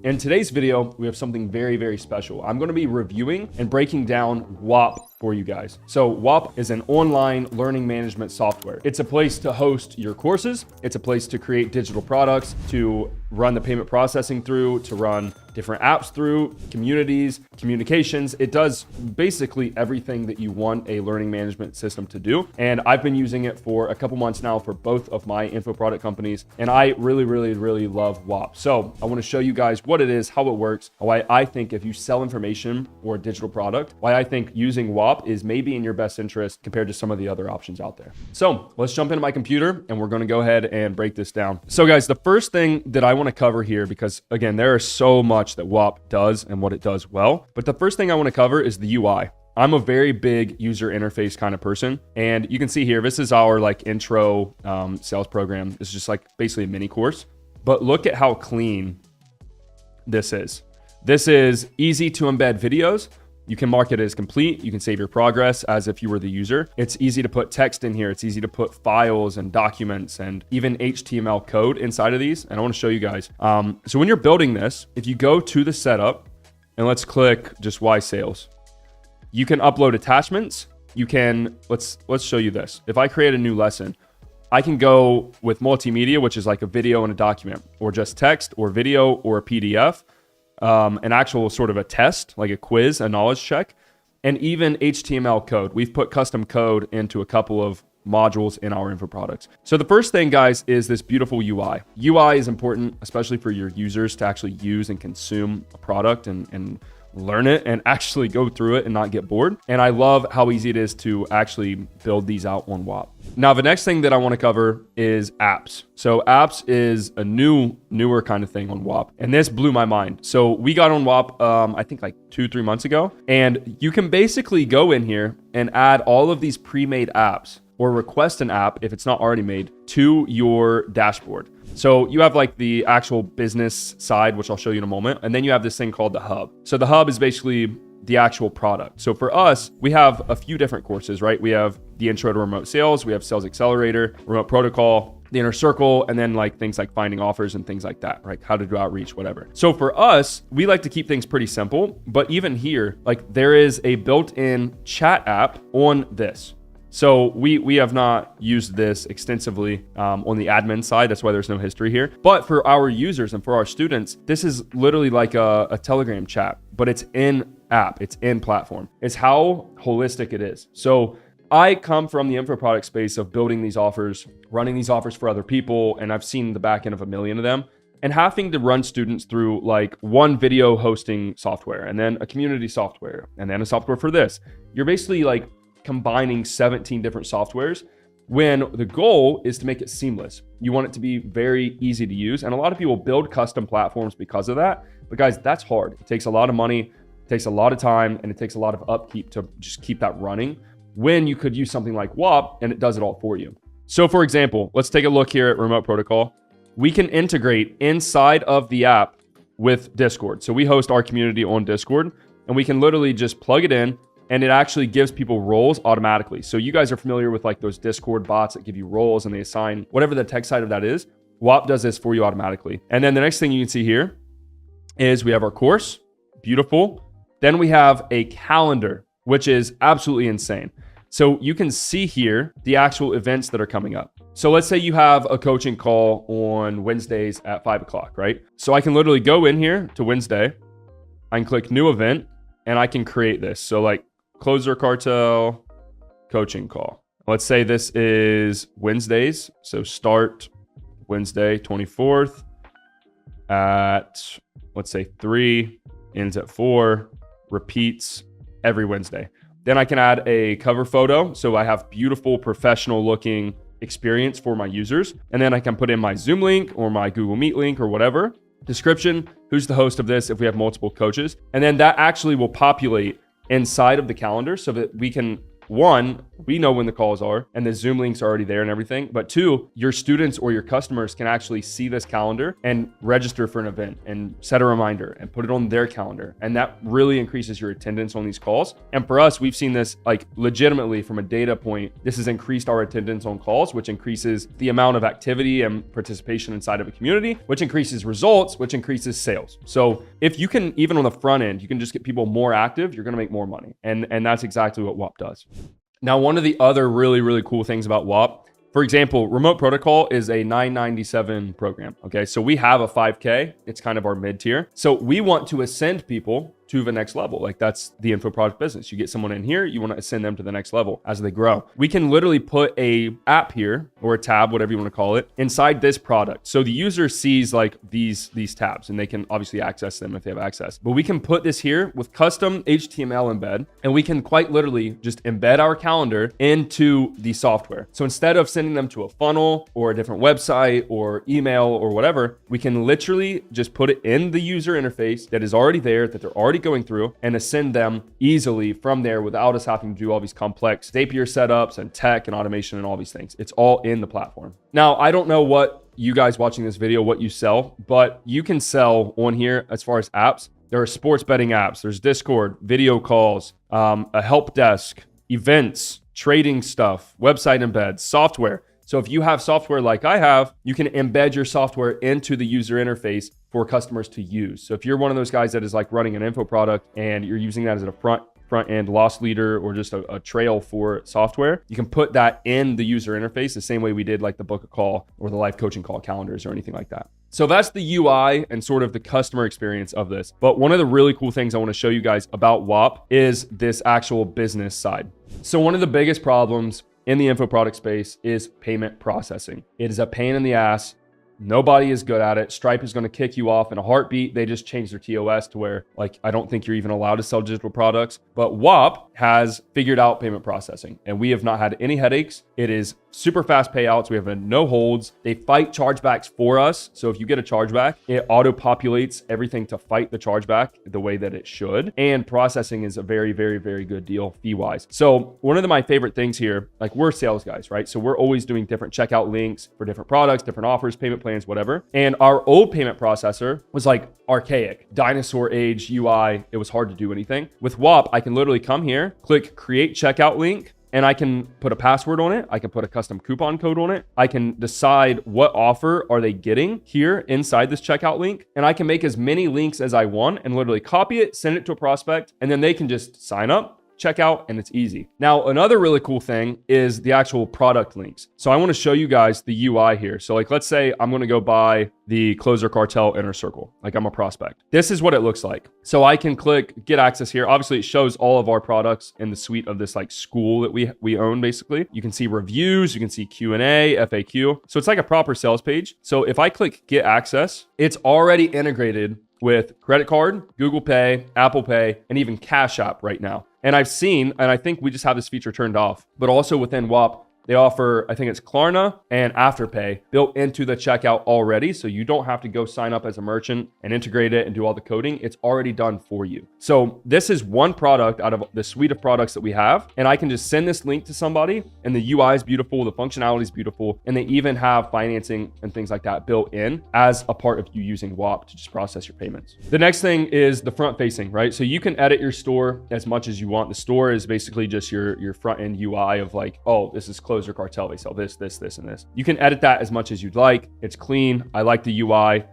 In today's video, we have something very, very special. I'm going to be reviewing and breaking down Whop for you guys. So Whop is an online learning management software. It's a place to host your courses. It's a place to create digital products, to run the payment processing through, to run different apps through, communities, communications. It does basically everything that you want a learning management system to do. And I've been using it for a couple months now for both of my info product companies. And I really love Whop. So I want to show you guys what it is, how it works, why I think if you sell information or a digital product, why I think using Whop is maybe in your best interest compared to some of the other options out there. So let's jump into my computer and we're going to go ahead and break this down. So guys, the first thing that I want to cover here, because again, there is so much that Whop does and what it does well. But the first thing I want to cover is the UI. I'm a very big user interface kind of person. And you can see here, this is our like intro sales program. This is just like basically a mini course, but look at how clean this is. This is easy to embed videos. You can mark it as complete. You can save your progress as if you were the user. It's easy to put text in here. It's easy to put files and documents and even HTML code inside of these. And I want to show you guys. So when you're building this, if you go to the setup and let's click just Y sales, you can upload attachments. You can, let's show you this. If I create a new lesson, I can go with multimedia, which is like a video and a document, or just text or video or a PDF. An actual sort of a test, like a quiz, a knowledge check, and even HTML code. We've put custom code into a couple of modules in our info products. So the first thing, guys, is this beautiful UI. UI is important, especially for your users to actually use and consume a product and learn it and actually go through it and not get bored. And I love how easy it is to actually build these out on Whop. Now, the next thing that I want to cover is apps. So apps is a newer kind of thing on Whop. And this blew my mind. So we got on Whop, I think like 2-3 months ago. And you can basically go in here and add all of these pre-made apps or request an app if it's not already made to your dashboard. So you have like the actual business side, which I'll show you in a moment. And then you have this thing called the hub. So the hub is basically the actual product. So for us, we have a few different courses, right? We have the intro to remote sales, we have sales accelerator, remote protocol, the inner circle, and then like things like finding offers and things like that, right? How to do outreach, whatever. So for us, we like to keep things pretty simple, but even here, like there is a built-in chat app on this. So we have not used this extensively on the admin side. That's why there's no history here. But for our users and for our students, this is literally like a Telegram chat, but it's in app, it's in platform. It's how holistic it is. So I come from the info product space of building these offers, running these offers for other people, and I've seen the back end of a million of them. And having to run students through like one video hosting software and then a community software and then a software for this. You're basically like combining 17 different softwares when the goal is to make it seamless. You want it to be very easy to use. And a lot of people build custom platforms because of that. But guys, that's hard. It takes a lot of money, it takes a lot of time, and it takes a lot of upkeep to just keep that running when you could use something like Whop and it does it all for you. So for example, let's take a look here at remote protocol. We can integrate inside of the app with Discord. So we host our community on Discord and we can literally just plug it in and it actually gives people roles automatically. So you guys are familiar with like those Discord bots that give you roles and they assign whatever the tech side of that is. Whop does this for you automatically. And then the next thing you can see here is we have our course, beautiful. Then we have a calendar, which is absolutely insane. So you can see here the actual events that are coming up. So let's say you have a coaching call on Wednesdays at 5 o'clock, right? So I can literally go in here to Wednesday. I can click new event and I can create this. So like closer cartel coaching call. Let's say this is Wednesdays. So start Wednesday, 24th at, let's say 3, ends at 4, repeats every Wednesday. Then I can add a cover photo. So I have beautiful professional looking experience for my users. And then I can put in my Zoom link or my Google Meet link or whatever. Description, who's the host of this if we have multiple coaches. And then that actually will populate inside of the calendar so that we can one, we know when the calls are and the Zoom links are already there and everything. But two, your students or your customers can actually see this calendar and register for an event and set a reminder and put it on their calendar. And that really increases your attendance on these calls. And for us, we've seen this like legitimately from a data point. This has increased our attendance on calls, which increases the amount of activity and participation inside of a community, which increases results, which increases sales. So if you can, even on the front end, you can just get people more active, you're going to make more money. And that's exactly what Whop does. Now, one of the other really, really cool things about Whop, for example, Remote Protocol is a $997 program. Okay, so we have a 5K. It's kind of our mid tier. So we want to ascend people to the next level. Like that's the info product business. You get someone in here, you want to ascend them to the next level as they grow. We can literally put a app here or a tab, whatever you want to call it, inside this product. So the user sees like these tabs and they can obviously access them if they have access. But we can put this here with custom HTML embed, and we can quite literally just embed our calendar into the software. So instead of sending them to a funnel or a different website or email or whatever, we can literally just put it in the user interface that is already there, that they're already going through, and ascend them easily from there without us having to do all these complex Zapier setups and tech and automation and all these things. It's all in the platform. Now, I don't know what you guys watching this video, what you sell, but you can sell on here as far as apps. There are sports betting apps, there's Discord, video calls, a help desk, events, trading stuff, website embeds, software. So if you have software like I have, you can embed your software into the user interface for customers to use. So if you're one of those guys that is like running an info product and you're using that as a front end loss leader or just a trail for software, you can put that in the user interface the same way we did like the book a call or the live coaching call calendars or anything like that. So that's the UI and sort of the customer experience of this. But one of the really cool things I want to show you guys about Whop is this actual business side. So one of the biggest problems in the info product space is payment processing. It is a pain in the ass. Nobody is good at it. Stripe is going to kick you off in a heartbeat. They just changed their TOS to where like, I don't think you're even allowed to sell digital products, but Whop has figured out payment processing and we have not had any headaches. It is super fast payouts. We have no holds. They fight chargebacks for us. So if you get a chargeback, it auto populates everything to fight the chargeback the way that it should. And processing is a very, very, very good deal fee wise. So one of my favorite things here, like we're sales guys, right? So we're always doing different checkout links for different products, different offers, payment plans, whatever. And our old payment processor was like archaic, dinosaur age UI. It was hard to do anything. With Whop, I can literally come here, click create checkout link, and I can put a password on it. I can put a custom coupon code on it. I can decide what offer are they getting here inside this checkout link. And I can make as many links as I want and literally copy it, send it to a prospect, and then they can just sign up, check out, and it's easy. Now, another really cool thing is the actual product links. So I want to show you guys the UI here. So like, let's say I'm going to go buy the Closer Cartel Inner Circle. Like I'm a prospect. This is what it looks like. So I can click get access here. Obviously it shows all of our products in the suite of this like school that we own basically. You can see reviews, you can see Q&A, FAQ. So it's like a proper sales page. So if I click get access, it's already integrated with credit card, Google Pay, Apple Pay, and even Cash App right now. And I've seen, and I think we just have this feature turned off, but also within Whop, they offer, I think it's Klarna and Afterpay built into the checkout already. So you don't have to go sign up as a merchant and integrate it and do all the coding. It's already done for you. So this is one product out of the suite of products that we have. And I can just send this link to somebody and the UI is beautiful. The functionality is beautiful. And they even have financing and things like that built in as a part of you using Whop to just process your payments. The next thing is the front facing, right? So you can edit your store as much as you want. The store is basically just your front end UI of like, oh, this is Closer Cartel. They sell this, this, this, and this. You can edit that as much as you'd like. It's clean. I like the UI.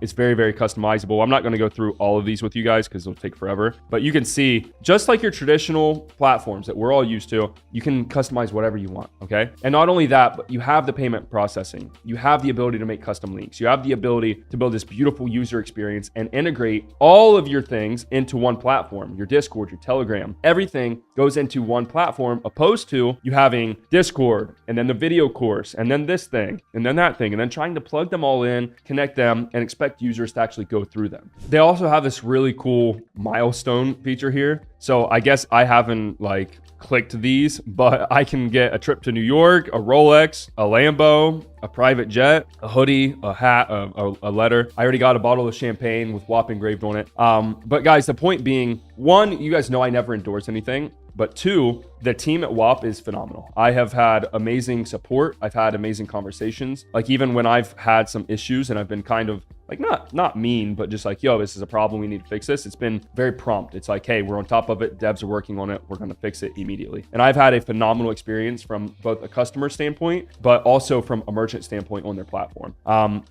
It's very, very customizable. I'm not going to go through all of these with you guys because it'll take forever, but you can see just like your traditional platforms that we're all used to, you can customize whatever you want. Okay. And not only that, but you have the payment processing. You have the ability to make custom links. You have the ability to build this beautiful user experience and integrate all of your things into one platform, your Discord, your Telegram, everything goes into one platform, opposed to you having Discord and then the video course and then this thing and then that thing, and then trying to plug them all in, connect them, and expect users to actually go through them. They also have this really cool milestone feature here. So I guess I haven't like clicked these, but I can get a trip to New York, a Rolex, a Lambo, a private jet, a hoodie, a hat, a letter. I already got a bottle of champagne with Whop engraved on it. But guys, the point being, one, you guys know I never endorse anything. But two, the team at Whop is phenomenal. I have had amazing support. I've had amazing conversations. Like even when I've had some issues and I've been kind of like not mean, but just like, yo, this is a problem. We need to fix this. It's been very prompt. It's like, hey, we're on top of it. Devs are working on it. We're going to fix it immediately. And I've had a phenomenal experience from both a customer standpoint, but also from a merchant standpoint on their platform.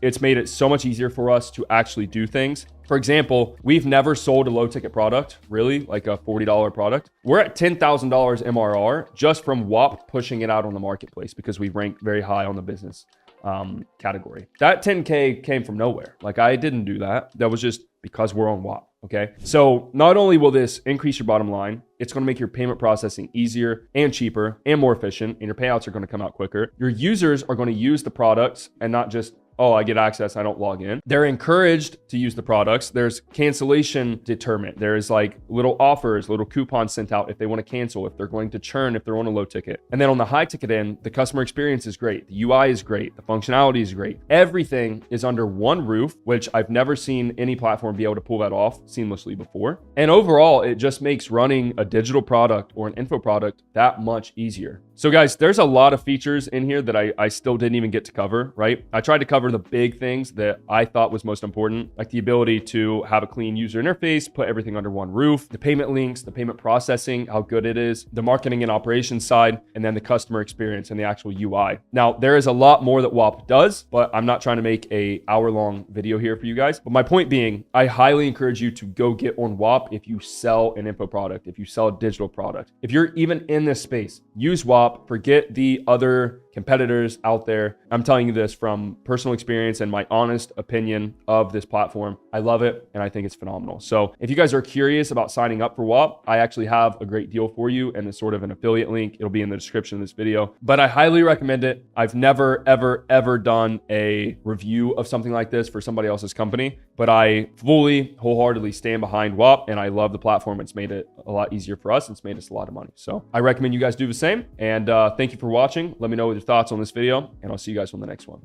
It's made it so much easier for us to actually do things. For example, we've never sold a low ticket product, really, like a $40 product. We're at $10,000 MRR just from Whop pushing it out on the marketplace because we rank very high on the business category. That 10K came from nowhere. Like I didn't do that. That was just because we're on Whop. Okay. So not only will this increase your bottom line, it's going to make your payment processing easier and cheaper and more efficient, and your payouts are going to come out quicker. Your users are going to use the products and not just, oh, I get access, I don't log in. They're encouraged to use the products. There's cancellation deterrent. There's like little offers, little coupons sent out if they want to cancel, if they're going to churn, if they're on a low ticket. And then on the high ticket end, the customer experience is great. The UI is great. The functionality is great. Everything is under one roof, which I've never seen any platform be able to pull that off seamlessly before. And overall, it just makes running a digital product or an info product that much easier. So guys, there's a lot of features in here that I still didn't even get to cover, right? I tried to cover the big things that I thought was most important, like the ability to have a clean user interface, put everything under one roof, the payment links, the payment processing, how good it is, the marketing and operations side, and then the customer experience and the actual UI. Now, there is a lot more that Whop does, but I'm not trying to make a hour-long video here for you guys. But my point being, I highly encourage you to go get on Whop if you sell an info product, if you sell a digital product. If you're even in this space, use Whop. Forget the other competitors out there. I'm telling you this from personal experience and my honest opinion of this platform. I love it and I think it's phenomenal. So if you guys are curious about signing up for Whop, I actually have a great deal for you and it's sort of an affiliate link. It'll be in the description of this video, but I highly recommend it. I've never, ever done a review of something like this for somebody else's company, but I fully, wholeheartedly stand behind Whop and I love the platform. It's made it a lot easier for us. It's made us a lot of money. So I recommend you guys do the same. And thank you for watching. Let me know what your thoughts on this video, and I'll see you guys on the next one.